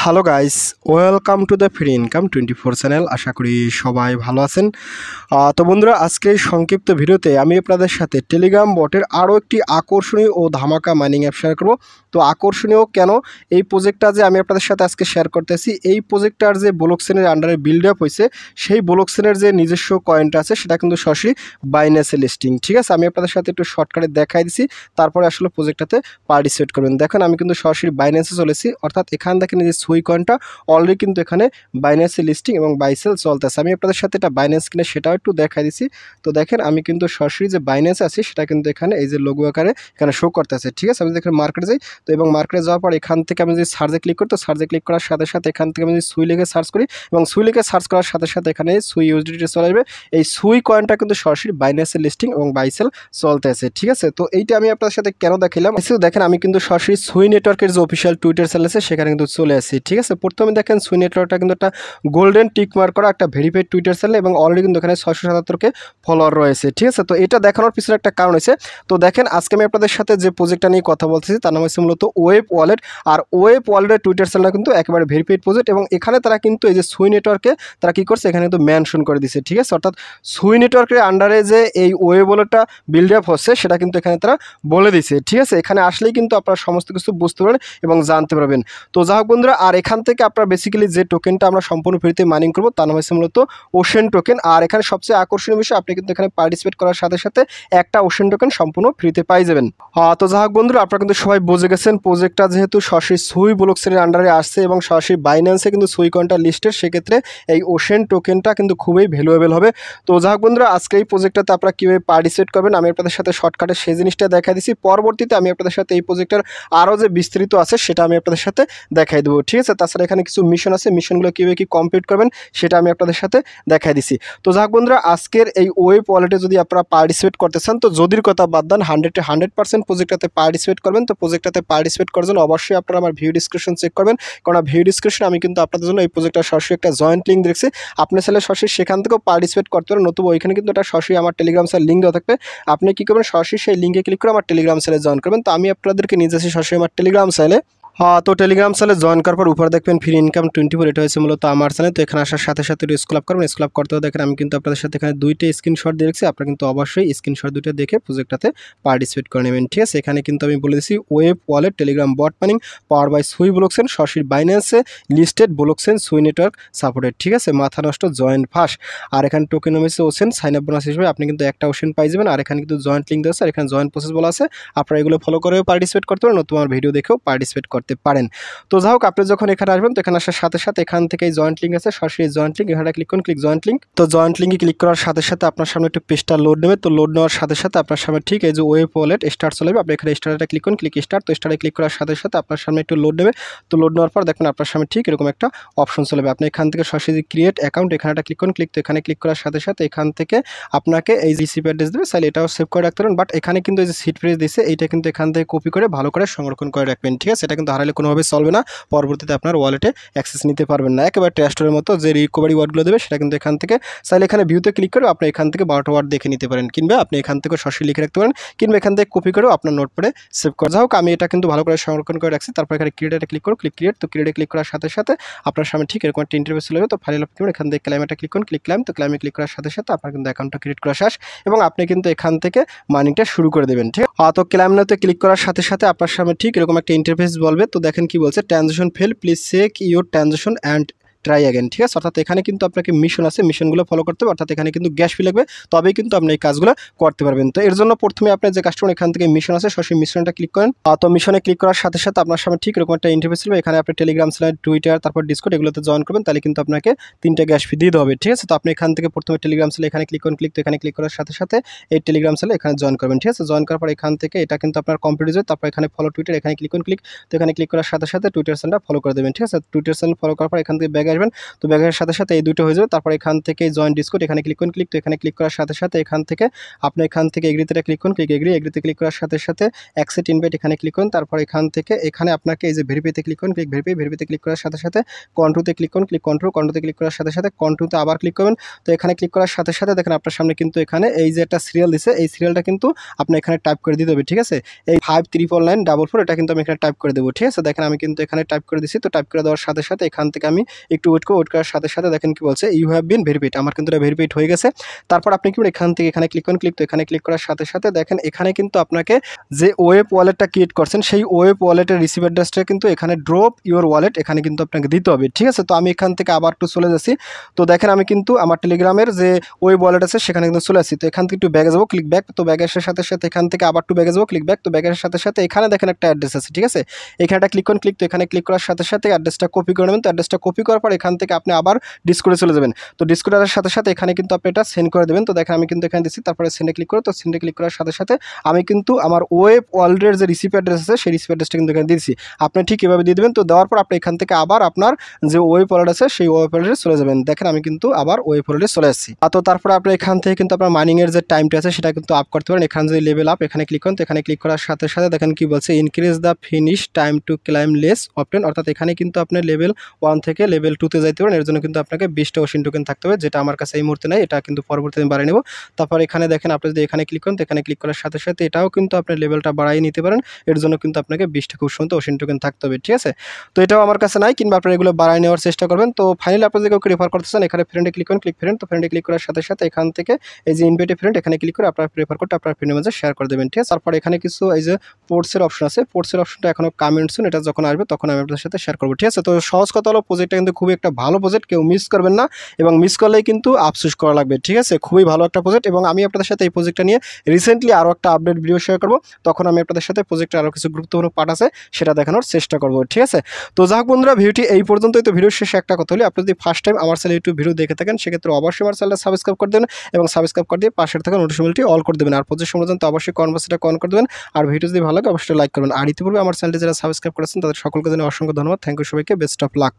Hello guys, welcome to the free income 24 channel. আশা করি সবাই ভালো আছেন। তো বন্ধুরা, আজকে এই সংক্ষিপ্ত ভিডিওতে আমি আপনাদের সাথে টেলিগ্রাম বটের আরও একটি আকর্ষণীয় ও ধামাকা মাইনিং অ্যাপ শেয়ার করব। তো আকর্ষণীয় কেন, এই প্রজেক্টটা যে আমি আপনাদের সাথে আজকে শেয়ার করতেছি, এই প্রজেক্টটার যে ব্লকচেনের আন্ডারে বিল্ড আপ হয়েছে, সেই ব্লকচেনের যে নিজস্ব কয়েনটা আছে সেটা কিন্তু সরাসরি বাইন্যান্সে লিস্টিং। ঠিক আছে, আমি আপনাদের সাথে একটু শর্টকাটে দেখাই দিছি, তারপরে আসলে প্রজেক্টটাতে পার্টিসিপেট করবেন। দেখেন আমি কিন্তু সরাসরি বাইন্যান্সে চলেছি, অর্থাৎ এখান দেখেন যে সুই কয়েনটা অলরেডি কিন্তু এখানে বাইন্যান্সে লিস্টিং এবং বাইসেল চলতেছে। আমি আপনাদের সাথে এটা বাইন্যান্স কিনে সেটাও একটু দেখাই দিছি। তো দেখেন আমি কিন্তু সরাসরি যে বাইন্যান্স আছে সেটা কিন্তু এখানে এই যে লোগো আকারে এখানে শো করতেছে। ঠিক আছে, আমি দেখেন মার্কেটে যাই, তো এবং মার্কেটে যাওয়ার পর এখান থেকে আমি যদি সার্চে ক্লিক করি, তো সার্চে ক্লিক করার সাথে সাথে এখান থেকে আমি যদি সুই লিখে সার্চ করি এবং সুই লিখে সার্চ করার সাথে সাথে এখানে সুই ইউএসডিটি চলে আসবে। এই সুই কয়েনটা কিন্তু সরাসরি বাইন্যান্সে লিস্টিং এবং বাইসেল চলতেছে। ঠিক আছে, তো এইটা আমি আপনাদের সাথে কেন দেখাইলাম, দেখেন আমি কিন্তু সরাসরি সুই নেটওয়ার্কের যে অফিসিয়াল টুইটার চ্যানেল আছে সেখানে কিন্তু চলে আসি। ঠিক আছে, প্রথমে দেখেন সুই নেটওয়ার্কটা কিন্তু একটা গোল্ডেন টিক মার্ক করা একটা ভেরিফাইড টুইটার চ্যানেল এবং অলরেডি কিন্তু এখানে 677কে ফলোয়ার রয়েছে। ঠিক আছে, তো এটা দেখানোর পিছনে একটা কারণ আছে। তো দেখেন আজকে আমি আপনাদের সাথে যে প্রজেক্টটা নিয়ে কথা বলতেছি তার নাম হচ্ছে মূলত ওয়েব ওয়ালেট। আর ওয়েব ওয়ালেটের টুইটার চ্যানেলটা কিন্তু একেবারে ভেরিফাইড প্রজেক্ট এবং এখানে তারা কিন্তু এই যে সুই নেটওয়ার্কে তারা কি করছে, এখানে কিন্তু মেনশন করে দিচ্ছে। ঠিক আছে, অর্থাৎ সুই নেটওয়ার্কের আন্ডারে যে এই ওয়েব ওয়ালেটটা বিল্ড আপ হচ্ছে সেটা কিন্তু এখানে তারা বলে দিছে। ঠিক আছে, এখানে আসলেই কিন্তু আপনারা সমস্ত কিছু বুঝতে পারবেন এবং জানতে পারবেন। তো যাই হোক বন্ধুরা, আর এখান থেকে আপনারা বেসিক্যালি যে টোকেনটা আমরা সম্পূর্ণ ফ্রিতে মাইনিং করবো তার নাম হচ্ছে মূলত ওশেন টোকেন। আর এখানে সবচেয়ে আকর্ষণীয় বিষয়, আপনি কিন্তু এখানে পার্টিসিপেট করার সাথে সাথে একটা ওশেন টোকেন সম্পূর্ণ ফ্রিতে পাই যাবেন। তো যাই হোক বন্ধুরা, আপনারা কিন্তু সবাই বুঝে গেছেন প্রজেক্টটা যেহেতু সরাসরি সুই ব্লকচেনের আন্ডারে আসছে এবং সরাসরি বাইন্যান্সে কিন্তু সুই কয়েনটা লিস্টের, সেক্ষেত্রে এই ওশেন টোকেনটা কিন্তু খুবই ভ্যালুয়েবল হবে। তো যাই হোক বন্ধুরা, আজকে এই প্রজেক্টটাতে আপনারা কীভাবে পার্টিসিপেট করবেন আমি আপনাদের সাথে শর্টকাটে সেই জিনিসটা দেখা দিচ্ছি। পরবর্তীতে আমি আপনাদের সাথে এই প্রজেক্টের আরও যে বিস্তৃত আছে সেটা আমি আপনাদের সাথে দেখাই দেবো। ঠিক আছে, তাছাড়া এখানে কিছু মিশন আছে, মিশনগুলো কীভাবে কি কমপ্লিট করবেন সেটা আমি আপনাদের সাথে দেখাই দিছি। তো যাক বন্ধুরা, আজকের এই ওয়েব ওয়ালেটে যদি আপনারা পার্টিসিপেট করতে চান, তো যদির কথা বাদ দেন 100% প্রজেক্টটাতে পার্টিসিপেট করবেন। তো প্রজেক্টটাতে পার্টিসিপেট করার জন্য অবশ্যই আপনারা আমার ভিডিও ডিসক্রিপশন চেক করবেন, কারণ ভিডিও ডিসক্রিপশন আমি কিন্তু আপনাদের জন্য এই প্রজেক্টটা সরাসরি একটা জয়েন্ট লিঙ্ক দেখছি। আপনি চাইলে সরাসরি সেখান থেকেও পার্টিসিপেট করতে পারেন, নতুবা ওইখানে কিন্তু এটা সরাসরি আমার টেলিগ্রাম চ্যানেল লিঙ্ক দেওয়া থাকবে। আপনি কী করবেন, সরাসরি সেই লিঙ্কে ক্লিক করে আমার টেলিগ্রাম চ্যানেলে জয়েন করবেন। তো আমি আপনাদেরকে নিয়ে যাচ্ছি সরাসরি আমার টেলিগ্রাম চ্যানেলে। তো টেলিগ্রাম চ্যানেলে জয়েন করার পর উপরে দেখবেন ফ্রি ইনকাম 24, এটা হচ্ছে মূলত আমার চ্যানেল। তো এখানে আসার সাথে সাথে স্ক্রল আপ করবেন, স্ক্রল আপ করতেও দেখেন আমি কিন্তু আপনাদের সাথে এখানে দুইটা স্ক্রিনশট দিয়ে রেখেছি। আপনারা কিন্তু অবশ্যই স্ক্রিনশট দুটো দেখে প্রজেক্টটাতে পার্টিসিপেট করে নেবেন। ঠিক আছে, এখানে কিন্তু আমি বলে দিচ্ছি web wallet Telegram bot mining power by Sui blockchain, সরাসরি বাইন্যান্সে listed blockchain Sui network supported. ঠিক আছে, মাথা নষ্ট জয়েন্ট ফাঁস। আর এখানে টোকেন হচ্ছে ওশেন, সাইন আপ বোনাস হিসেবে আপনি কিন্তু একটা ওশেন পাই যাবেন। আর এখানে কিন্তু জয়েন্ট লিঙ্ক দেওয়া আছে, আর এখানে জয়েন্ট প্রসেস বলা আছে, আপনারা এগুলো ফলো করেও পার্টিসিপেট করতে পারেন, নতুন আমার ভিডিও দেখেও পার্টিসিপেট করতে পারেন। তো যাই হোক, আপনি যখন এখানে আসবেন তো এখানে আসার সাথে সাথে এখান থেকে জয়েন্ট লিঙ্ক আছে, সরাসরি জয়েন্ট লিঙ্ক এখানে ক্লিক করুন, ক্লিক জয়েন্ট লিঙ্ক। তো জয়েন্ট লিঙ্কে ক্লিক করার সাথে সাথে আপনার সামনে একটু পেজটা লোড নেবে। তো লোড নেওয়ার সাথে সাথে আপনার সামনে ঠিক এই যে ওয়েব ওয়ালেট স্টার্ট চলে যাবে। আপনি এখানে স্টার্টে ক্লিক করুন, ক্লিক স্টার্ট। তো স্টার্টে ক্লিক করার সাথে সাথে আপনার সামনে একটু লোড নেবে। তো লোড নেওয়ার পর দেখবেন আপনার সামনে ঠিক এরকম একটা অপশন চলে যাবে। আপনি এখান থেকে সরাসরি ক্রিয়েট অ্যাকাউন্ট এখানে একটা ক্লিক করুন, ক্লিক। তো এখানে ক্লিক করার সাথে সাথে এখান থেকে আপনাকে এই জিসিপি অ্যাড্রেস দেবে, চাইলে এটাও সেভ করে রাখতে পারেন। বাট এখানে কিন্তু এই যে সিট ফ্রেজ দিচ্ছে, এইটা কিন্তু এখান থেকে কপি করে ভালো করে সংরক্ষণ করে রাখবেন। ঠিক আছে, এটা কিন্তু হারালে কোনোভাবে চলবে না, পরবর্তীতে আপনার ওয়ালেটে অ্যাক্সেস নিতে পারবেন না। একেবারে ট্রাস্টের মতো যে রিকভারি ওয়ার্ডগুলো দেবে সেটা কিন্তু এখান থেকে চাইলে এখানে ভিউতে ক্লিক করে আপনি এখান থেকে 12টা ওয়ার্ড দেখে নিতে পারেন, কিংবা আপনি এখান থেকে সরাসরি লিখে রাখতে পারেন, কিংবা এখান থেকে কপি করেও আপনার নোটপ্যাডে সেভ করে। যাই হোক, আমি এটা কিন্তু ভালো করে সংরক্ষণ করে রাখছি। তারপর এখানে ক্রিয়েটে ক্লিক করুন, ক্লিক ক্রিয়েট। তো ক্রিয়েটে ক্লিক করার সাথে সাথে আপনার সামনে ঠিক এরকম একটা ইন্টারফেস চলে যাবে। তো ফাইল আপনি এখান থেকে ক্লাইমেটে ক্লিক করুন, ক্লিক ক্লাইম। তো ক্লাইমে ক্লিক করার সাথে সাথে আপনার কিন্তু অ্যাকাউন্টটা ক্রিয়েট করা শেষ এবং আপনি কিন্তু এখান থেকে মাইনিংটা শুরু করে দেবেন। ঠিক আছে, তো ক্লাইমেতে ক্লিক করার সাথে সাথে আপনার সামনে ঠিক এরকম একটা ইন্টারফেস বলবে। তো দেখেন কি বলছে, transaction fail, please check your transaction and try again. ঠিক আছে, অর্থাৎ এখানে কিন্তু আপনাকে মিশন আছে, মিশনগুলো ফলো করতে হবে, অর্থাৎ এখানে কিন্তু গ্যাস ফি লাগবে, তবেই কিন্তু আপনি এই কাজগুলো করতে পারবেন। তো এর জন্য প্রথমে আপনার যে কাস্টমার এখান থেকে মিশন আছে সরাসরি মিশনটা ক্লিক করেন। তো মিশনে ক্লিক করার সাথে সাথে আপনার সামনে ঠিক এরকম একটা ইন্টারফেস ছিল। এখানে আপনি টেলিগ্রাম চ্যানেল, টুইটার, তারপর ডিসকর্ড এগুলোতে জয়েন করবেন, তাহলে কিন্তু আপনাকে 3টা গ্যাস ফি দিতে হবে। ঠিক আছে, তো আপনি এখান থেকে প্রথমে টেলিগ্রাম চ্যানেল এখানে ক্লিক করুন, ক্লিক। তো এখানে ক্লিক করার সাথে সাথে এই টেলিগ্রাম চ্যানেল এখানে জয়েন করবেন। ঠিক আছে, জয়েন করার পর এখান থেকে এটা কিন্তু আপনার কমপ্লিট হয়ে যাবে। তারপর এখানে ফলো টুইটার এখানে ক্লিক করুন, ক্লিক। তো এখানে ক্লিক করার সাথে সাথে টুইটার চ্যানেলটা ফলো করে দেবেন। ঠিক আছে, টুইটার চ্যানেল ফলো করার পর এখান থেকে ব্যাগে আসবেন। তো ব্যাক আসার সাথে সাথে এই দুটো হয়ে যাবে। তারপর এখান থেকে জয়েন ডিসকর্ড এখানে ক্লিক করুন, তো এখানে ক্লিক করার সাথে সাথে এখান থেকে আপনি এখান থেকে এগ্রিতে ক্লিক করুন, এগ্রিতে ক্লিক করার সাথে সাথে অ্যাকসেপ্ট ইনভাইট এখানে ক্লিক করুন। তারপর এখান থেকে এখানে আপনাকে এই যে ভেরিফাইতে ক্লিক করুন, ভেরিফাইতে ক্লিক করার সাথে সাথে কন্ট্রোতে ক্লিক করুন, কন্ট্রোতে ক্লিক করার সাথে সাথে কন্ট্রোতে আবার ক্লিক করবেন। তো এখানে ক্লিক করার সাথে সাথে দেখেন আপনার সামনে কিন্তু এখানে এই যে একটা সিরিয়াল দিছে, এই সিরিয়ালটা কিন্তু আপনি এখানে টাইপ করে দিতে হবে, ঠিক আছে। এই 534944 এটা কিন্তু আমি এখানে টাইপ করে দেবো, ঠিক আছে। দেখেন আমি কিন্তু এখানে টাইপ করে দিচ্ছি। তো টাইপ করে দেওয়ার সাথে সাথে এখান থেকে আমি একটু ওয়েট করার সাথে সাথে দেখেন কি বলছে, ইউ হ্যাভ বিন ভেরিফাইড, আমার কিন্তু এটা ভেরিফাইড হয়ে গেছে। তারপর আপনি কি এখান থেকে এখানে ক্লিক করুন, তো এখানে ক্লিক করার সাথে সাথে দেখেন এখানে কিন্তু আপনাকে যে ওয়েব ওয়ালেটটা ক্রিয়েট করছেন সেই ওয়েব ওয়ালেটের রিসিভ অ্যাড্রেসটা কিন্তু এখানে ড্রপ ইউর ওয়ালেট এখানে কিন্তু আপনাকে দিতে হবে, ঠিক আছে। তো আমি এখান থেকে আবার একটু চলে যাচ্ছি। তো দেখেন আমি কিন্তু আমার টেলিগ্রামের যে ওয়েব ওয়ালেট আছে সেখানে কিন্তু চলে আসছি। তো এখান থেকে একটু ব্যাগে যাবো, ক্লিক ব্যাক। তো ব্যাগে আসার সাথে সাথে এখান থেকে আবার একটু ব্যাগে যাবো, ক্লিক ব্যাক। তো ব্যাগে আসার সাথে সাথে এখানে দেখেন একটা অ্যাড্রেস আছে, ঠিক আছে। এখানে ক্লিক করুন, তো এখানে ক্লিক করার সাথে সাথে অ্যাড্রেসটা কপি করে নেবেন। তো অ্যাড্রেসটা কপি করার পর এখান থেকে আপনি আবার ডিসকর্ডে চলে যাবেন। তো ডিসকর্ডের সাথে সাথে এখানে কিন্তু আপনি এটা সেন্ড করে দেবেন। তো দেখেন আমি কিন্তু এখানে দিচ্ছি, তারপরে সেন্ডে ক্লিক করো। তো সেন্ডে ক্লিক করার সাথে সাথে আমি কিন্তু আমার ওয়েব ওয়ালেটের যে রিসিভ অ্যাড্রেস আছে সেই রিসিভ অ্যাড্রেসটা কিন্তু এখানে দিয়েছি। আপনি ঠিক এভাবে দিয়ে দেবেন। তো দেওয়ার পর আপনি এখান থেকে আবার আপনার যে ওয়েব ওয়ালেট আছে সেই ওয়েব ওয়ালেটে চলে যাবেন। দেখেন আমি কিন্তু আবার ওয়েব ওয়ালেটে চলে আসছি। তো তারপরে আপনি এখান থেকে কিন্তু আপনার মাইনিংয়ের যে টাইমটা আছে সেটা কিন্তু আপ করতে পারেন। এখানে যে লেভেল আপ এখানে ক্লিক করুন। তো এখানে ক্লিক করার সাথে সাথে দেখেন কি বলছে, increase the finish time to climb less often, অর্থাৎ এখানে কিন্তু আপনি লেভেল 1 থেকে লেভেল 2-তে যাইতে পারেন। এর জন্য কিন্তু আপনাকে 20টা ওশিন টোকেন থাকতে হবে, যেটা আমার কাছে এই মুহূর্তে নাই, এটা কিন্তু পরবর্তীতে আমি বাড়িয়ে নেব। তারপর এখানে দেখেন আপনি যদি এখানে ক্লিক করেন, তো এখানে ক্লিক করার সাথে সাথে এটাও কিন্তু আপনি লেভেলটা বাড়াই নিতে পারেন। এর জন্য কিন্তু আপনাকে 20টা খুব সুন্দর ওশিন টোকেন থাকতে হবে, ঠিক আছে। তো এটাও আমার কাছে নাই, কিংবা আপনারা এগুলো বাড়াই নেওয়ার চেষ্টা করবেন। তো ফাইনালি আপনি যদি কাউকে রেফার করতে চান এখানে ফ্রেন্ডে ক্লিক করুন, ফ্রেন্ড। তো ফ্রেন্ডে ক্লিক করার সাথে সাথে এখান থেকে এই যে ইনভাইট ফ্রেন্ড এখানে ক্লিক করে আপনার রেফার কোডটা আপনার ফ্রেন্ডের মাঝে শেয়ার করে দেবেন, ঠিক আছে। তারপর এখানে কিছু এই যে পোর্টসের অপশন আছে, পোর্টসের অপশনটা এখনো কমেন্ট শুন, এটা যখন আসবে তখন আমি আপনাদের সাথে শেয়ার করবো, ঠিক আছে। তো সহজ কথা হলো প্রজেক্টটা কিন্তু খুবই একটা ভালো প্রজেক্ট, কেউ মিস করবেন না, এবং মিস করলেই কিন্তু আফসোস করা লাগবে, ঠিক আছে। খুবই ভালো একটা প্রজেক্ট, এবং আমি আপনাদের সাথে এই প্রজেক্টটা নিয়ে রিসেন্টলি আরও একটা আপডেট ভিডিও শেয়ার করবো। তখন আমি আপনাদের সাথে প্রজেক্টের আরও কিছু গুরুত্বপূর্ণ পার্ট আছে সেটা দেখানোর চেষ্টা করবো, ঠিক আছে। তো যাক বন্ধুরা, ভিডিওটি এই পর্যন্তই। তো ভিডিওর শেষে একটা কথা হলো, আপনি যদি ফার্স্ট টাইম আমার চ্যানেল ইউটিউব ভিডিও দেখে থাকেন সেক্ষেত্রে অবশ্যই আমার চ্যানেলটা সাবস্ক্রাইব করে দেবেন, এবং সাবস্ক্রাইব করে দিয়ে পাশের থাকা নোটিফিকেশনটি অল করে দেবেন। আর প্রজেক্ট সম্বন্ধে অবশ্যই কনভার্সটা অন করে দেবেন। আর ভিডিও যদি ভালো লাগে অবশ্যই লাইক করবেন। আর ইতিপূর্বে আমার চ্যানেলটি যারা সাবস্ক্রাইব করেছেন তাদের সকলকে জানাই অসংখ্য ধন্যবাদ। থ্যাংক ইউ সবাইকে, বেস্ট অফ লাক।